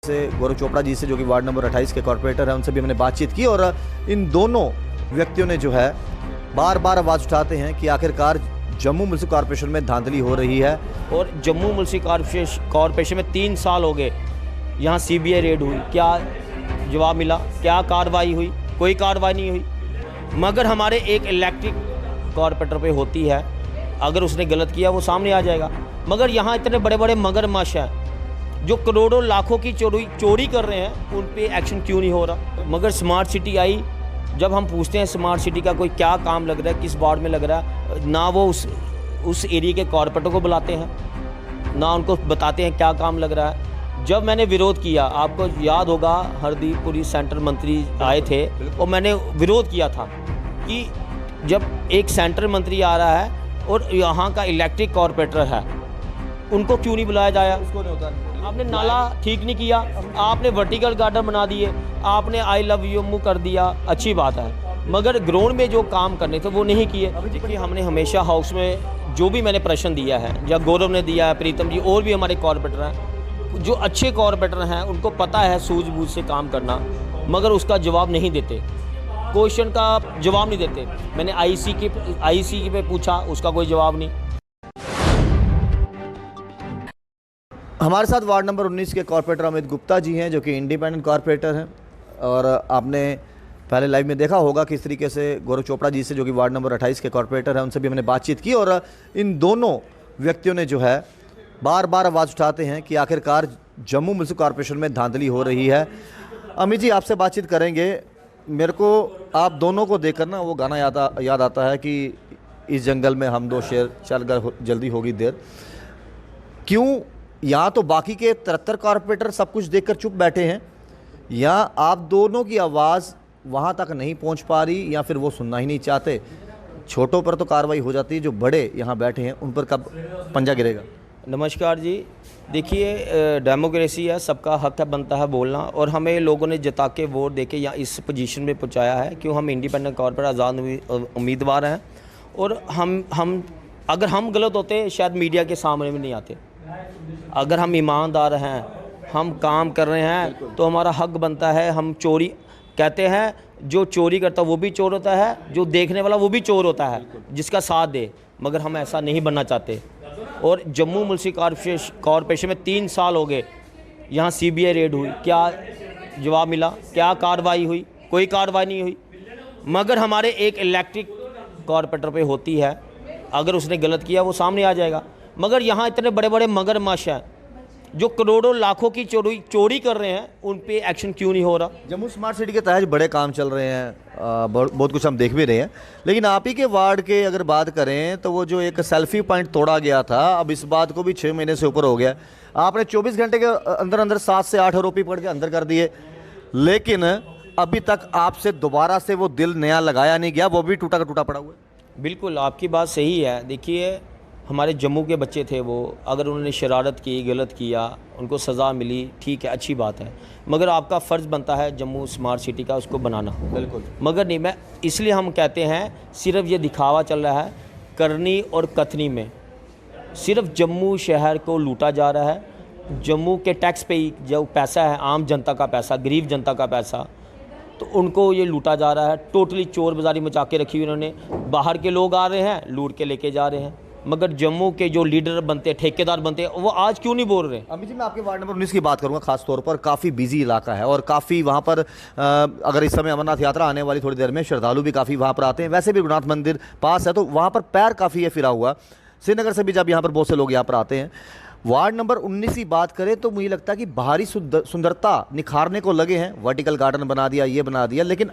से गौरव चोपड़ा जी से, जो कि वार्ड नंबर 28 के कॉर्पोरेटर हैं, उनसे भी हमने बातचीत की और इन दोनों व्यक्तियों ने जो है बार बार आवाज़ उठाते हैं कि आखिरकार जम्मू म्युनिसिपल कॉर्पोरेशन में धांधली हो रही है। और जम्मू म्युनिसिपल कॉर्पोरेशन में 3 साल हो गए, यहाँ सीबीआई रेड हुई, क्या जवाब मिला? क्या कार्रवाई हुई? कोई कार्रवाई नहीं हुई। मगर हमारे एक इलेक्ट्रिक कॉर्पोरेटर पे होती है, अगर उसने गलत किया वो सामने आ जाएगा। मगर यहाँ इतने बड़े बड़े मगरमच्छ हैं जो करोड़ों लाखों की चोरी कर रहे हैं, उन पे एक्शन क्यों नहीं हो रहा? मगर स्मार्ट सिटी आई, जब हम पूछते हैं स्मार्ट सिटी का कोई क्या काम लग रहा है, किस वार्ड में लग रहा है, ना वो उस एरिया के कॉर्पोरेटर को बुलाते हैं, ना उनको बताते हैं क्या काम लग रहा है। जब मैंने विरोध किया, आपको याद होगा हरदीप पुरी सेंटर मंत्री आए थे और मैंने विरोध किया था कि जब एक सेंटर मंत्री आ रहा है और यहाँ का इलेक्ट्रिक कॉर्पोरेटर है, उनको क्यों नहीं बुलाया जाया? उसको नहीं होता। आपने नाला ठीक नहीं किया, आपने वर्टिकल गार्डन बना दिए, आपने आई लव यू कर दिया, अच्छी बात है, मगर ग्राउंड में जो काम करने थे वो नहीं किए। देखिए, हमने हमेशा हाउस में जो भी मैंने प्रश्न दिया है, या गौरव ने दिया है, प्रीतम जी, और भी हमारे कॉर्पोरेटर हैं, जो अच्छे कॉर्पोरेटर हैं, उनको पता है सूझबूझ से काम करना, मगर उसका जवाब नहीं देते, क्वेश्चन का जवाब नहीं देते। मैंने आईसी पे पूछा, उसका कोई जवाब नहीं। हमारे साथ वार्ड नंबर 19 के कॉर्पोरेटर अमित गुप्ता जी हैं, जो कि इंडिपेंडेंट कॉर्पोरेटर हैं, और आपने पहले लाइव में देखा होगा किस तरीके से गौरव चोपड़ा जी से, जो कि वार्ड नंबर 28 के कॉर्पोरेटर हैं, उनसे भी हमने बातचीत की और इन दोनों व्यक्तियों ने जो है बार बार आवाज़ उठाते हैं कि आखिरकार जम्मू म्युनिसिपल कॉर्पोरेशन में धांधली हो रही है। अमित जी, आपसे बातचीत करेंगे। मेरे को आप दोनों को देखकर ना वो गाना याद आता है कि इस जंगल में हम दो शेर, चल कर जल्दी होगी देर। क्यों यहाँ तो बाकी के 73 कॉर्पोरेटर सब कुछ देखकर चुप बैठे हैं, या आप दोनों की आवाज़ वहाँ तक नहीं पहुँच पा रही, या फिर वो सुनना ही नहीं चाहते? छोटों पर तो कार्रवाई हो जाती है, जो बड़े यहाँ बैठे हैं उन पर कब पंजा गिरेगा? नमस्कार जी, देखिए, डेमोक्रेसी है, सबका हक है, बनता है बोलना, और हमें लोगों ने जता के वोट देके यहाँ इस पोजीशन में पहुँचाया है। क्यों? हम इंडिपेंडेंट कॉर्पोरेटर आज़ाद उम्मीदवार हैं, और हम अगर हम गलत होते शायद मीडिया के सामने में नहीं आते। अगर हम ईमानदार हैं, हम काम कर रहे हैं, तो हमारा हक बनता है। हम चोरी कहते हैं, जो चोरी करता वो भी चोर होता है, जो देखने वाला वो भी चोर होता है, जिसका साथ दे। मगर हम ऐसा नहीं बनना चाहते। और जम्मू म्युनिसिपल कॉर्पोरेशन में 3 साल हो गए, यहाँ सीबीआई रेड हुई, क्या जवाब मिला? क्या कार्रवाई हुई? कोई कार्रवाई नहीं हुई। मगर हमारे एक इलेक्ट्रिक कॉर्पोरेटर पे होती है, अगर उसने गलत किया वो सामने आ जाएगा। मगर यहाँ इतने बड़े बड़े मगरमच्छ हैं जो करोड़ों लाखों की चोरी कर रहे हैं, उन पे एक्शन क्यों नहीं हो रहा? जम्मू स्मार्ट सिटी के तहत बड़े काम चल रहे हैं, बहुत कुछ हम देख भी रहे हैं, लेकिन आप ही के वार्ड के अगर बात करें तो वो जो एक सेल्फी पॉइंट तोड़ा गया था, अब इस बात को भी 6 महीने से ऊपर हो गया। आपने 24 घंटे के अंदर 7 से 8 आरोपी पकड़ के अंदर कर दिए, लेकिन अभी तक आपसे दोबारा से वो दिल नया लगाया नहीं गया, वो भी टूटा का टूटा पड़ा हुआ है। बिल्कुल, आपकी बात सही है। देखिए, हमारे जम्मू के बच्चे थे वो, अगर उन्होंने शरारत की, गलत किया, उनको सज़ा मिली, ठीक है, अच्छी बात है, मगर आपका फ़र्ज़ बनता है जम्मू स्मार्ट सिटी का उसको बनाना। बिल्कुल। मगर नहीं, मैं इसलिए हम कहते हैं, सिर्फ ये दिखावा चल रहा है करनी और कथनी में। सिर्फ जम्मू शहर को लूटा जा रहा है। जम्मू के टैक्स पे ही जो पैसा है, आम जनता का पैसा, गरीब जनता का पैसा, तो उनको ये लूटा जा रहा है। टोटली चोर बाज़ारी मचा के रखी हुई उन्होंने। बाहर के लोग आ रहे हैं, लूट के लेके जा रहे हैं, मगर जम्मू के जो लीडर बनते, ठेकेदार बनते, वो आज क्यों नहीं बोल रहे? अमित जी, मैं आपके वार्ड नंबर 19 की बात करूंगा खास तौर पर। काफ़ी बिजी इलाका है और काफ़ी वहाँ पर अगर इस समय अमरनाथ यात्रा आने वाली थोड़ी देर में, श्रद्धालु भी काफ़ी वहाँ पर आते हैं। वैसे भी रघुनाथ मंदिर पास है, तो वहाँ पर पैर काफ़ी है फिरा हुआ। श्रीनगर से भी जब यहाँ पर बहुत से लोग यहाँ पर आते हैं। वार्ड नंबर 19 की बात करें तो मुझे लगता है कि बाहरी सुंदरता निखारने को लगे हैं, वर्टिकल गार्डन बना दिया, ये बना दिया, लेकिन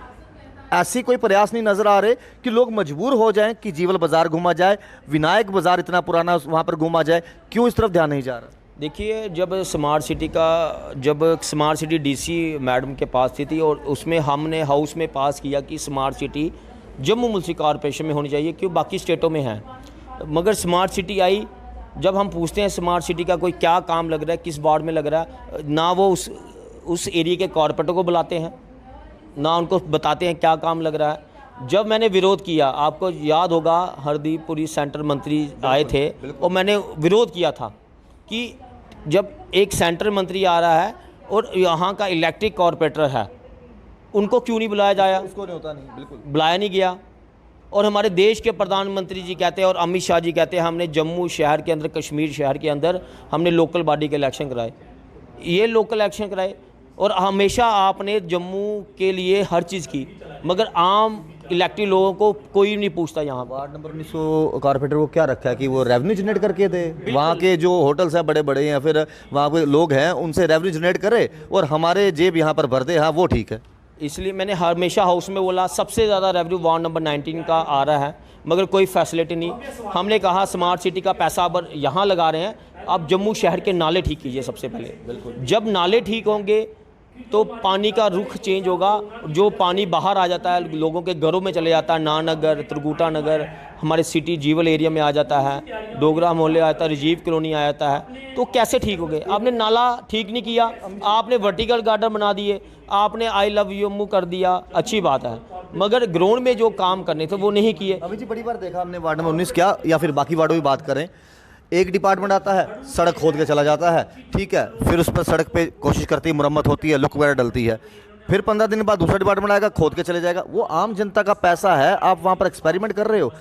ऐसी कोई प्रयास नहीं नजर आ रहे कि लोग मजबूर हो जाएं कि जीवल बाजार घूमा जाए, विनायक बाजार इतना पुराना वहाँ पर घूमा जाए। क्यों इस तरफ ध्यान नहीं जा रहा? देखिए, जब स्मार्ट सिटी डीसी मैडम के पास थी और उसमें हमने हाउस में पास किया कि smart city Jammu municipal corporation में होनी चाहिए, क्यों बाकी स्टेटों में है। मगर स्मार्ट सिटी आई, जब हम पूछते हैं स्मार्ट सिटी का कोई क्या काम लग रहा है, किस वार्ड में लग रहा है, ना वो उस एरिया के कॉर्पोरेटर को बुलाते हैं, ना उनको बताते हैं क्या काम लग रहा है। जब मैंने विरोध किया, आपको याद होगा हरदीप पुरी सेंटर मंत्री आए थे और मैंने विरोध किया था कि जब एक सेंटर मंत्री आ रहा है और यहाँ का इलेक्ट्रिक कॉरपोरेटर है, उनको क्यों नहीं बुलाया जाया? उसको नहीं होता, नहीं बिल्कुल बुलाया नहीं गया। और हमारे देश के प्रधानमंत्री जी कहते हैं और अमित शाह जी कहते हैं हमने जम्मू शहर के अंदर, कश्मीर शहर के अंदर हमने लोकल बॉडी के इलेक्शन कराए। ये लोकल इलेक्शन कराए और हमेशा आपने जम्मू के लिए हर चीज़ की, मगर आम इलेक्टेड लोगों को कोई नहीं पूछता। यहाँ वार्ड नंबर 19 को कॉर्पोरेटर को क्या रखा है कि वो रेवेन्यू जनरेट करके दे, वहाँ के जो होटल्स हैं बड़े बड़े या फिर वहाँ के लोग हैं उनसे रेवेन्यू जनरेट करे और हमारे जेब यहाँ पर भर दे, हाँ वो ठीक है। इसलिए मैंने हमेशा हाउस में बोला सबसे ज़्यादा रेवेन्यू वार्ड नंबर 19 का आ रहा है, मगर कोई फैसिलिटी नहीं। हमने कहा स्मार्ट सिटी का पैसा अब यहाँ लगा रहे हैं, आप जम्मू शहर के नाले ठीक कीजिए सबसे पहले। बिल्कुल, जब नाले ठीक होंगे तो पानी का रुख चेंज होगा। जो पानी बाहर आ जाता है लोगों के घरों में चले जाता है, नानगर, त्रिकुटा नगर, हमारे सिटी जीवल एरिया में आ जाता है, डोगरा मोहल्ले आ जाता है, राजीव कॉलोनी आ जाता है, तो कैसे ठीक हो गए? आपने नाला ठीक नहीं किया, आपने वर्टिकल गार्डन बना दिए, आपने आई लव यू कर दिया, अच्छी बात है, मगर ग्राउंड में जो काम करने थे वो नहीं किए। अभी जी बड़ी बार देखा हमने वार्ड नंबर 19 क्या या फिर बाकी वार्डों की बात करें, एक डिपार्टमेंट आता है, सड़क खोद के चला जाता है, ठीक है, फिर उस पर सड़क पे कोशिश करती है, मुरम्मत होती है, लुक वगैरह डलती है, फिर 15 दिन बाद दूसरा डिपार्टमेंट आएगा, खोद के चले जाएगा। वो आम जनता का पैसा है, आप वहाँ पर एक्सपेरिमेंट कर रहे हो।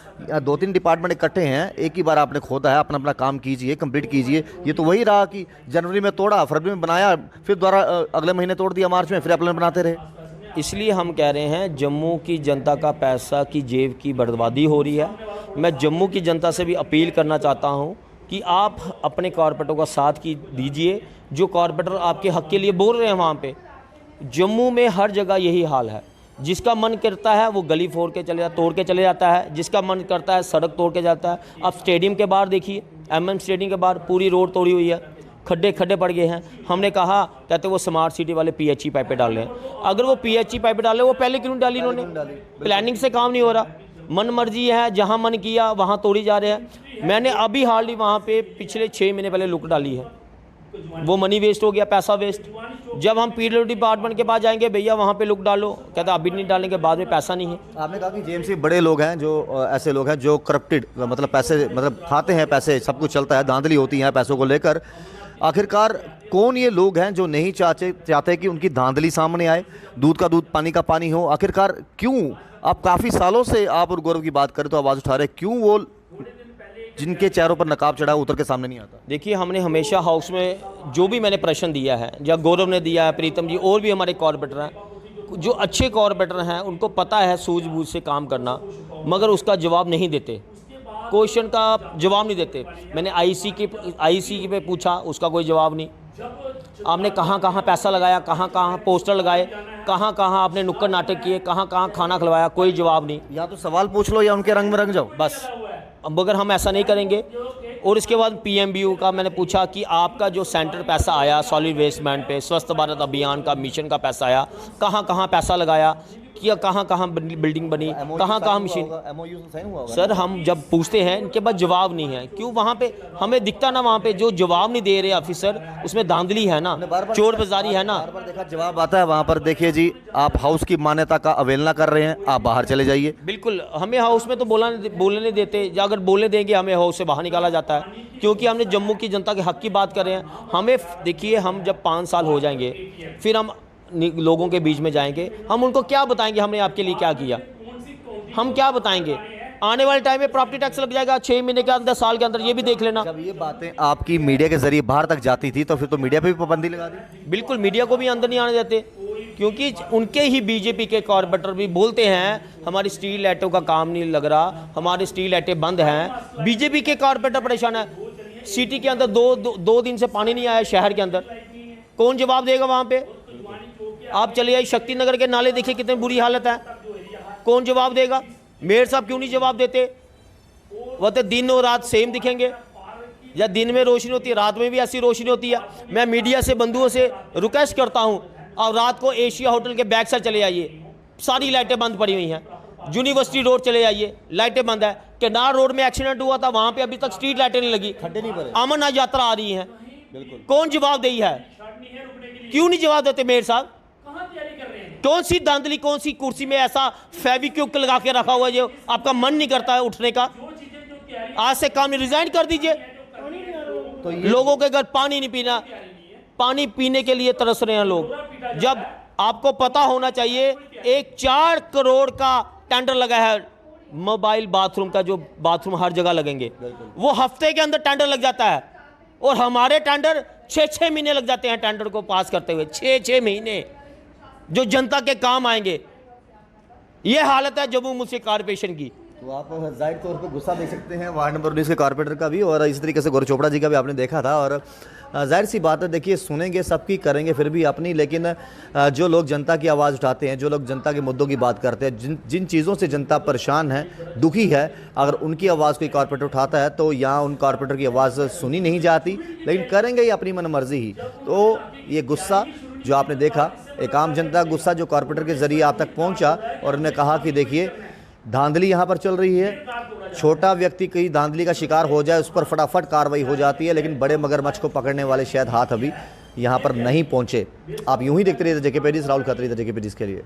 2-3 डिपार्टमेंट इकट्ठे हैं, एक ही बार आपने खोदा है, अपना अपना काम कीजिए, कंप्लीट कीजिए। ये तो वही रहा कि जनवरी में तोड़ा, फरवरी में बनाया, फिर दोबारा अगले महीने तोड़ दिया, मार्च में, फिर अप्रैल में बनाते रहे। इसलिए हम कह रहे हैं जम्मू की जनता का पैसा की जेब की बर्बादी हो रही है। मैं जम्मू की जनता से भी अपील करना चाहता हूँ कि आप अपने कॉरपोरेटरों का साथ की दीजिए, जो कॉरपोरेटर आपके हक़ के लिए बोल रहे हैं। वहाँ पे जम्मू में हर जगह यही हाल है, जिसका मन करता है वो गली फोड़ के तोड़ के चले जाता है, जिसका मन करता है सड़क तोड़ के जाता है। अब स्टेडियम के बाहर देखिए, MM स्टेडियम के बाहर पूरी रोड तोड़ी हुई है, खड्डे पड़ गए हैं। हमने कहा, कहते वो स्मार्ट सिटी वाले PHE पाइपें डाल रहे हैं। अगर वो PHE पाइपें डाले, वो पहले क्यों डाली इन्होंने? प्लानिंग से काम नहीं हो रहा, मन मर्जी है, जहाँ मन किया वहाँ तोड़ी जा रहे हैं। मैंने अभी हाल ही वहाँ पे पिछले 6 महीने पहले लुक डाली है, वो मनी वेस्ट हो गया, पैसा वेस्ट। जब हम PWD डिपार्टमेंट के पास जाएंगे, भैया वहाँ पे लुक डालो, कहता अभी नहीं डालेंगे, बाद में पैसा नहीं है। आपने कहा कि JMC बड़े लोग हैं, जो ऐसे लोग हैं जो करप्टेड, मतलब पैसे, मतलब खाते हैं पैसे, सब कुछ चलता है, धांधली होती है पैसों को लेकर। आखिरकार कौन ये लोग हैं जो नहीं चाहते कि उनकी धांधली सामने आए, दूध का दूध पानी का पानी हो? आखिरकार क्यों? आप काफ़ी सालों से आप और गौरव की बात करें तो आवाज़ उठा रहे, क्यों वो जिनके चेहरों पर नकाब चढ़ा उतर के सामने नहीं आता? देखिए, हमने हमेशा हाउस में जो भी मैंने प्रश्न दिया है, या गौरव ने दिया है, प्रीतम जी, और भी हमारे कॉरपोरेटर हैं, जो अच्छे कॉरपोरेटर हैं, उनको पता है सूझबूझ से काम करना, मगर उसका जवाब नहीं देते, क्वेश्चन का जवाब नहीं देते। मैंने IC पे पूछा, उसका कोई जवाब नहीं। आपने कहाँ कहाँ पैसा लगाया, कहाँ कहाँ पोस्टर लगाए, कहाँ कहाँ आपने नुक्कड़ नाटक किए, कहाँ कहाँ खाना खिलवाया, कोई जवाब नहीं। या तो सवाल पूछ लो या उनके रंग में रंग जाओ बस। मगर हम ऐसा नहीं करेंगे। और इसके बाद PMBU का मैंने पूछा कि आपका जो सेंटर पैसा आया सॉलिड वेस्ट मैनेजमेंट पे, स्वच्छ भारत अभियान का मिशन का पैसा आया, कहाँ कहाँ पैसा लगाया, कि कहाँ कहाँ बिल्डिंग बनी, कहाँ कहाँ मशीन। सर, हम जब पूछते हैं इनके पास जवाब नहीं है। क्यों? वहाँ पे हमें दिखता ना, वहाँ पे जो जवाब नहीं दे रहे ऑफिसर, उसमें धांधली है ना, चोर बाजारी है ना। बार देखा जवाब आता है वहाँ पर। देखिए जी, आप हाउस की मान्यता का अवहेलना कर रहे हैं, आप बाहर चले जाइए। बिल्कुल, हमें हाउस में तो बोलने नहीं देते, या अगर बोलने देंगे हमें हाउस से बाहर निकाला जाता है, क्योंकि हमने जम्मू की जनता के हक की बात कर रहे हैं। हमें देखिए, हम जब 5 साल हो जाएंगे, फिर हम लोगों के बीच में जाएंगे, हम उनको क्या बताएंगे हमने आपके लिए क्या किया? हम क्या बताएंगे? आने वाले टाइम में प्रॉपर्टी टैक्स लग जाएगा 6 महीने के अंदर, साल के अंदर, ये भी देख लेना। जब ये बातें आपकी मीडिया के जरिए बाहर तक जाती थी तो फिर तो मीडिया पे भी पाबंदी लगा दी। बिल्कुल, मीडिया को भी अंदर नहीं आने देते, क्योंकि उनके ही BJP के कॉरपोरेटर भी बोलते हैं हमारी स्टील लाइटों का काम नहीं लग रहा, हमारी स्टील लाइटें बंद हैं। BJP के कॉरपोरेटर परेशान है। सिटी के अंदर दो दिन से पानी नहीं आया शहर के अंदर, कौन जवाब देगा? वहाँ पे आप चले जाइए, शक्ति नगर के नाले देखिए कितनी बुरी हालत है, कौन जवाब देगा? मेयर साहब क्यों नहीं जवाब देते? वो तो दिन और रात सेम दिखेंगे, या दिन में रोशनी होती है, रात में भी ऐसी रोशनी होती है। मैं मीडिया से बंधुओं से रिक्वेस्ट करता हूँ, और रात को एशिया होटल के बैक साइड चले जाइए, सारी लाइटें बंद पड़ी हुई हैं। यूनिवर्सिटी रोड चले जाइए, लाइटें बंद है। किनार रोड में एक्सीडेंट हुआ था, वहाँ पे अभी तक स्ट्रीट लाइटें नहीं लगी, खड्डे नहीं भरे। अमरनाथ यात्रा आ रही है, कौन जवाब दे है? क्यों नहीं जवाब देते मेयर साहब? कौन सी धांधली, कौन सी कुर्सी में ऐसा फेविक्विक लगा के रखा हुआ है जो आपका मन नहीं करता है उठने का? आज से काम रिजाइन कर दीजिए। तो लोगों के घर पानी नहीं पीना, पानी पीने के लिए तरस रहे हैं लोग। जब आपको पता होना चाहिए एक 4 करोड़ का टेंडर लगा है मोबाइल बाथरूम का, जो बाथरूम हर जगह लगेंगे, वो हफ्ते के अंदर टेंडर लग जाता है और हमारे टेंडर 6-6 महीने लग जाते हैं टेंडर को पास करते हुए, 6-6 महीने जो जनता के काम आएंगे। ये हालत है जम्मू मुंसिफ कॉर्पोरेशन की। तो आप जाहिर तौर पर गुस्सा देख सकते हैं वार्ड नंबर 19 के कॉर्पोरेटर का भी, और इसी तरीके से गौरव चोपड़ा जी का भी आपने देखा था। और जाहिर सी बात है, देखिए सुनेंगे सबकी, करेंगे फिर भी अपनी, लेकिन जो लोग जनता की आवाज़ उठाते हैं, जो लोग जनता के मुद्दों की बात करते हैं, जिन चीज़ों से जनता परेशान है, दुखी है, अगर उनकी आवाज़ कोई कॉर्पोरेटर उठाता है तो यहाँ उन कॉर्पोरेटर की आवाज़ सुनी नहीं जाती, लेकिन करेंगे ये अपनी मनमर्जी ही। तो ये गुस्सा जो आपने देखा, एक आम जनता का गुस्सा जो कॉर्पोरेटर के ज़रिए आप तक पहुँचा, और उन्होंने कहा कि देखिए धांधली यहाँ पर चल रही है, छोटा व्यक्ति कहीं धांधली का शिकार हो जाए उस पर फटाफट कार्रवाई हो जाती है, लेकिन बड़े मगरमच्छ को पकड़ने वाले शायद हाथ अभी यहाँ पर नहीं पहुँचे। आप यूं ही देखते रहिए जेके पेडीज, राहुल खत्री, जेके पेडीज के लिए।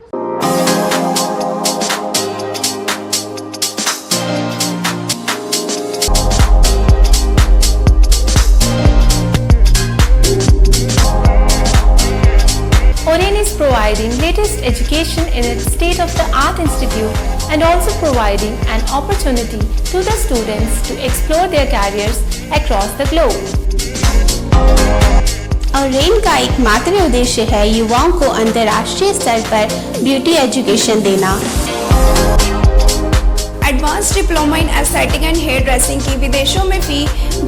Oren is providing latest education in its state-of-the-art institute and also providing an opportunity to the students to explore their careers across the globe. Orane का एकमात्र उद्देश्य है युवाओं को अंतर्राष्ट्रीय स्तर पर ब्यूटी एजुकेशन देना। Advance diploma in aesthetic and hairdressing की विदेशों में फी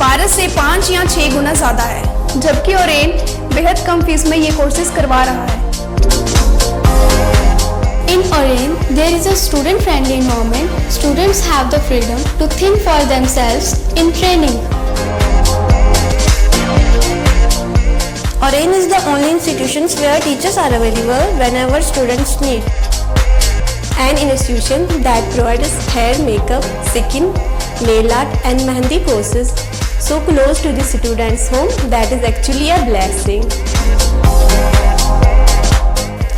12 से 5 या 6 गुना ज़्यादा है, जबकि ओरेन बेहद कम फीस में ये कोर्सेज करवा रहा है। In Oren, there is a student-friendly environment. Students have the freedom to think for themselves in training. Oren is the only institution where teachers are available whenever students need. An institution that provides hair, makeup, skin, nail art and mehndi courses so close to the students' home that is actually a blessing.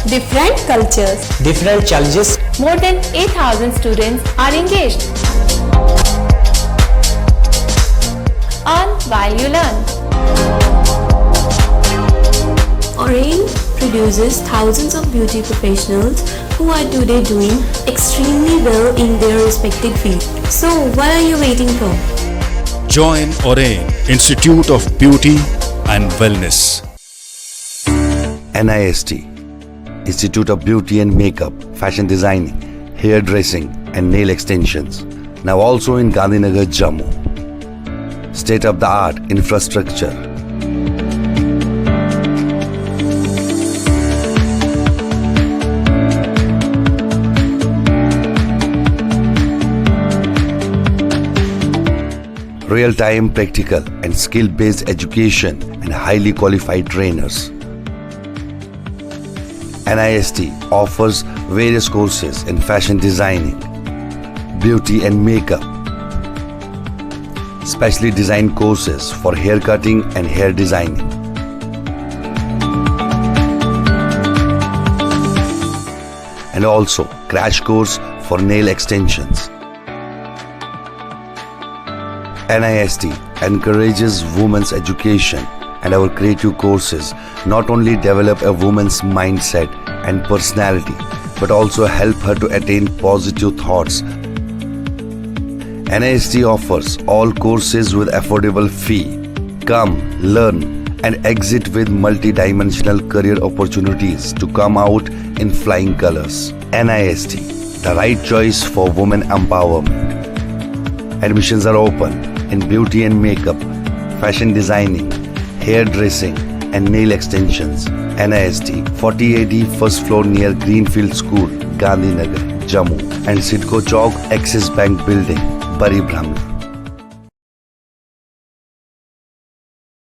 Different cultures, different challenges. More than 8,000 students are engaged. Earn while you learn. Oren produces thousands of beauty professionals who are today doing extremely well in their respective field. So, what are you waiting for? Join Oren Institute of Beauty and Wellness. NIST Institute of Beauty and Makeup, Fashion Designing, Hair Dressing and Nail Extensions. Now also in Gandhinagar, Jammu. State-of-the-art infrastructure. Real-time practical and skill-based education and highly qualified trainers. NIST offers various courses in fashion designing, beauty and makeup, specially designed courses for hair cutting and hair designing. And also crash course for nail extensions. NIST encourages women's education, and our creative courses not only develop a woman's mindset and personality, but also help her to attain positive thoughts. NIST offers all courses with affordable fee. Come, learn, and exit with multi-dimensional career opportunities to come out in flying colors. NIST, the right choice for women empowerment. Admissions are open in beauty and makeup, fashion designing, hair dressing and nail extensions. NIST 40AD first floor near Greenfield School, Gandhinagar, Jammu, and Sidco Chowk Axis Bank Building, Bari Brahman.